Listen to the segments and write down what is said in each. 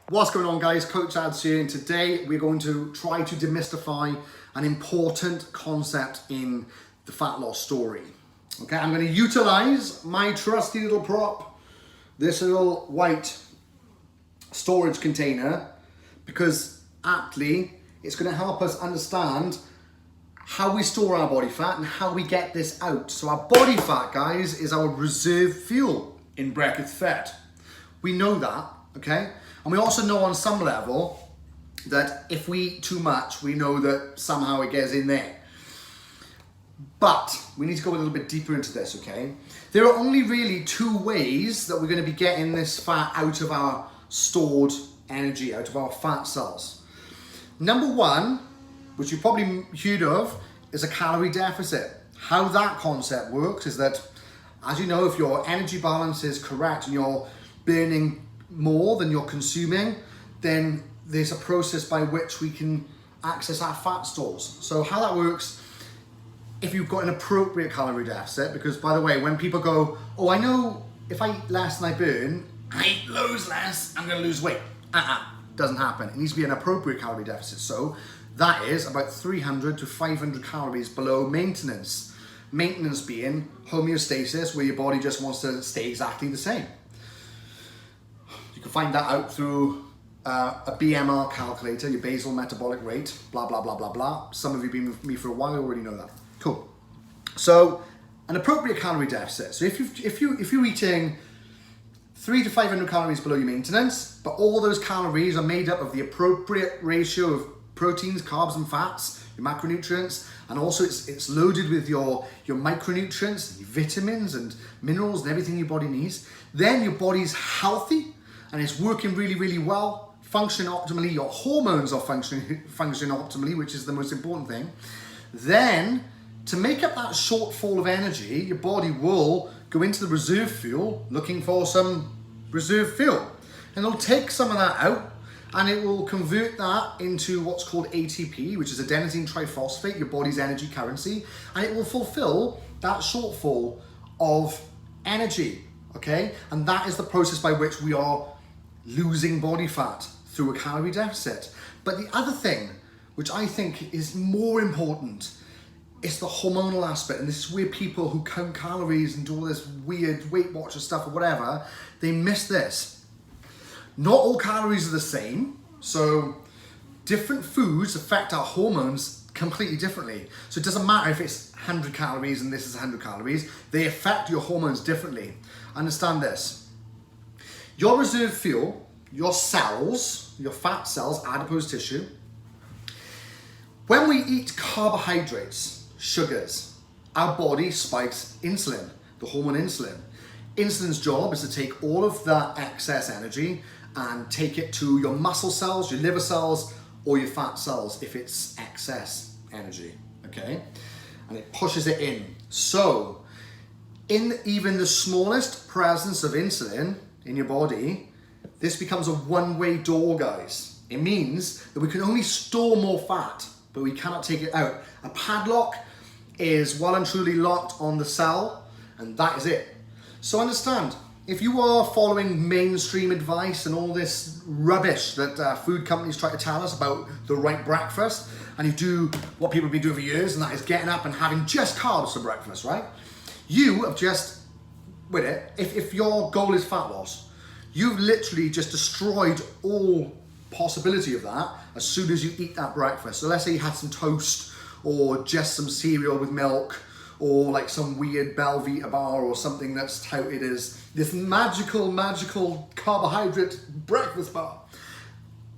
What's going on, guys? Coach Ads here, and today we're going to try to demystify an important concept in the fat loss story. Okay, I'm going to utilize my trusty little prop, this little white storage container, because aptly it's going to help us understand how we store our body fat and how we get this out. So our body fat, guys, is our reserve fuel, in brackets fat. We know that, okay? And we also know on some level that if we eat too much, we know that somehow it gets in there. But we need to go a little bit deeper into this, okay? There are only really two ways that we're going to be getting this fat out of our stored energy, out of our fat cells. Number one, which you've probably heard of, is a calorie deficit. How that concept works is that, as you know, if your energy balance is correct and you're burning more than you're consuming, then there's a process by which we can access our fat stores. So how that works, if you've got an appropriate calorie deficit, because by the way, when people go, oh, I know if I eat less than I burn, I eat loads less, I'm gonna lose weight. Doesn't happen. It needs to be an appropriate calorie deficit. So that is about 300 to 500 calories below maintenance. Maintenance being homeostasis, where your body just wants to stay exactly the same. You can find that out through a BMR calculator, your basal metabolic rate, blah, blah, blah, blah, blah. Some of you have been with me for a while already know that. Cool. So an appropriate calorie deficit. So if you're eating 300 to 500 calories below your maintenance, but all those calories are made up of the appropriate ratio of proteins, carbs, and fats, your macronutrients, and also it's loaded with your micronutrients, your vitamins and minerals and everything your body needs, then your body's healthy and it's working really, really well, functioning optimally, your hormones are functioning optimally, which is the most important thing. Then, to make up that shortfall of energy, your body will go into the reserve fuel, looking for some reserve fuel. And it'll take some of that out, and it will convert that into what's called ATP, which is adenosine triphosphate, your body's energy currency, and it will fulfill that shortfall of energy, okay? And that is the process by which we are losing body fat through a calorie deficit. But the other thing, which I think is more important, is the hormonal aspect. And this is where people who count calories and do all this weird Weight Watcher stuff or whatever, they miss this. Not all calories are the same. So different foods affect our hormones completely differently. So it doesn't matter if it's 100 calories and this is 100 calories, they affect your hormones differently. Understand this. Your reserve fuel, your cells, your fat cells, adipose tissue, when we eat carbohydrates, sugars, our body spikes insulin, the hormone insulin. Insulin's job is to take all of that excess energy and take it to your muscle cells, your liver cells, or your fat cells if it's excess energy, okay? And it pushes it in. So, in even the smallest presence of insulin in your body, this becomes a one-way door, guys. It means that we can only store more fat, but we cannot take it out. A padlock is well and truly locked on the cell, and that is it. So understand, if you are following mainstream advice and all this rubbish that food companies try to tell us about the right breakfast, and you do what people have been doing for years, and that is getting up and having just carbs for breakfast, right? You have just, with it, if your goal is fat loss, you've literally just destroyed all possibility of that as soon as you eat that breakfast. So let's say you had some toast or just some cereal with milk or like some weird Belvita bar or something that's touted as this magical carbohydrate breakfast bar.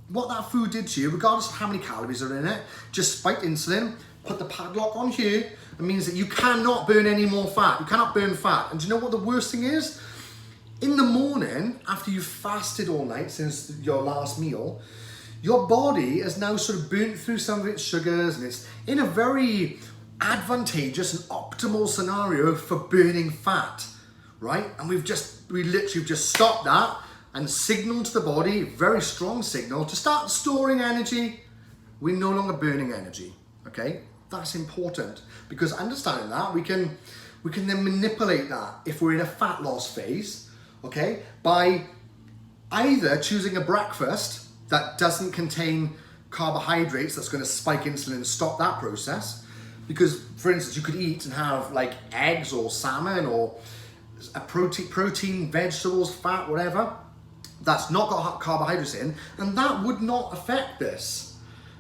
What that food did to you, regardless of how many calories are in it, just spiked insulin, put the padlock on here. It means that you cannot burn any more fat. You cannot burn fat. And do you know what the worst thing is? In the morning, after you've fasted all night since your last meal, your body has now sort of burnt through some of its sugars and it's in a very advantageous and optimal scenario for burning fat, right? And we literally just stopped that and signaled to the body, very strong signal, to start storing energy. We're no longer burning energy, okay? That's important because understanding that, we can then manipulate that if we're in a fat loss phase, okay, by either choosing a breakfast that doesn't contain carbohydrates that's going to spike insulin and stop that process. Because, for instance, you could eat and have like eggs or salmon or a protein, vegetables, fat, whatever, that's not got carbohydrates in, and that would not affect this.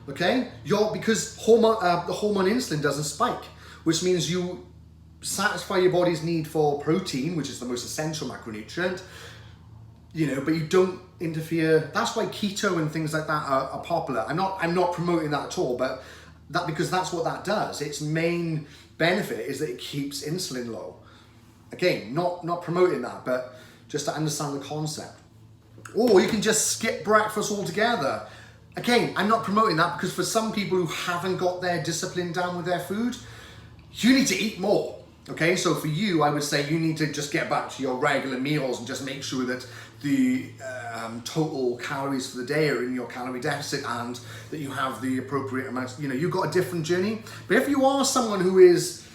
Okay? Because the hormone insulin doesn't spike, which means you satisfy your body's need for protein, which is the most essential macronutrient, but you don't interfere. That's why keto and things like that are popular. I'm not promoting that at all, but because that's what that does. Its main benefit is that it keeps insulin low. Again, not promoting that, but just to understand the concept. Or you can just skip breakfast altogether. Again, I'm not promoting that, because for some people who haven't got their discipline down with their food, you need to eat more. Okay, so for you, I would say you need to just get back to your regular meals and just make sure that the total calories for the day are in your calorie deficit and that you have the appropriate amount. You've got a different journey. But if you are someone who is,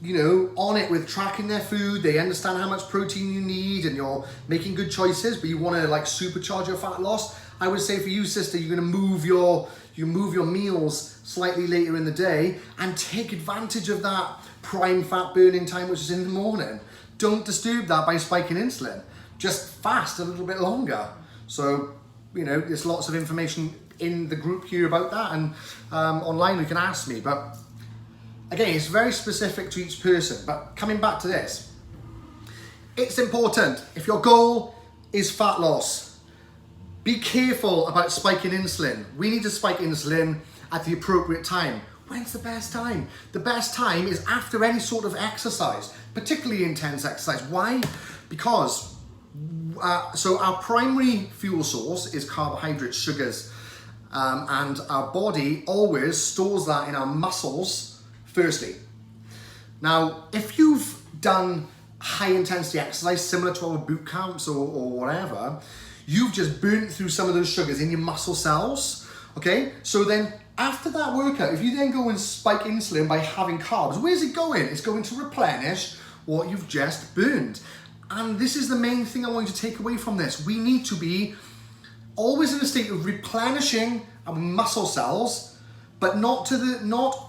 on it with tracking their food, they understand how much protein you need and you're making good choices, but you want to like supercharge your fat loss, I would say for you, sister, you're going to move your meals slightly later in the day and take advantage of that prime fat burning time, which is in the morning. Don't disturb that by spiking insulin. Just fast a little bit longer. So, there's lots of information in the group here about that, and online you can ask me. But again, it's very specific to each person. But coming back to this, it's important. If your goal is fat loss, be careful about spiking insulin. We need to spike insulin at the appropriate time. When's the best time? The best time is after any sort of exercise, particularly intense exercise. Why? Because so our primary fuel source is carbohydrates, sugars, and our body always stores that in our muscles firstly. Now, if you've done high intensity exercise similar to our boot camps or whatever, you've just burnt through some of those sugars in your muscle cells. Okay, so then after that workout, if you then go and spike insulin by having carbs, where's it going? It's going to replenish what you've just burned. And this is the main thing I want you to take away from this. We need to be always in a state of replenishing our muscle cells, but not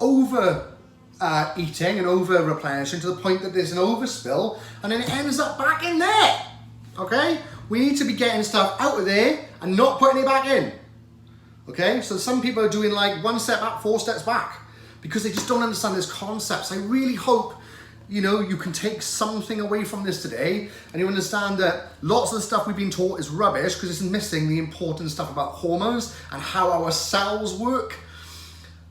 over eating and over replenishing to the point that there's an overspill and then it ends up back in there. Okay? We need to be getting stuff out of there and not putting it back in. Okay, so some people are doing like 1 step up, 4 steps back because they just don't understand this concepts. I really hope, you can take something away from this today and you understand that lots of the stuff we've been taught is rubbish because it's missing the important stuff about hormones and how our cells work.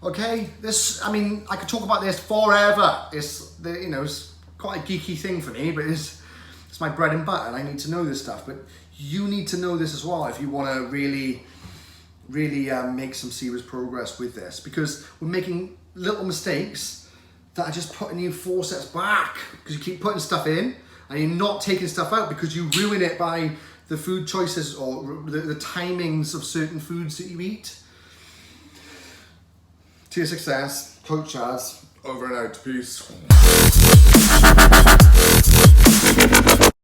Okay, I could talk about this forever. It's quite a geeky thing for me, but it's my bread and butter and I need to know this stuff. But you need to know this as well if you want to really make some serious progress with this, because we're making little mistakes that are just putting you 4 steps back because you keep putting stuff in and you're not taking stuff out because you ruin it by the food choices or the timings of certain foods that you eat. To your success, Coach Chaz, over and out. Peace.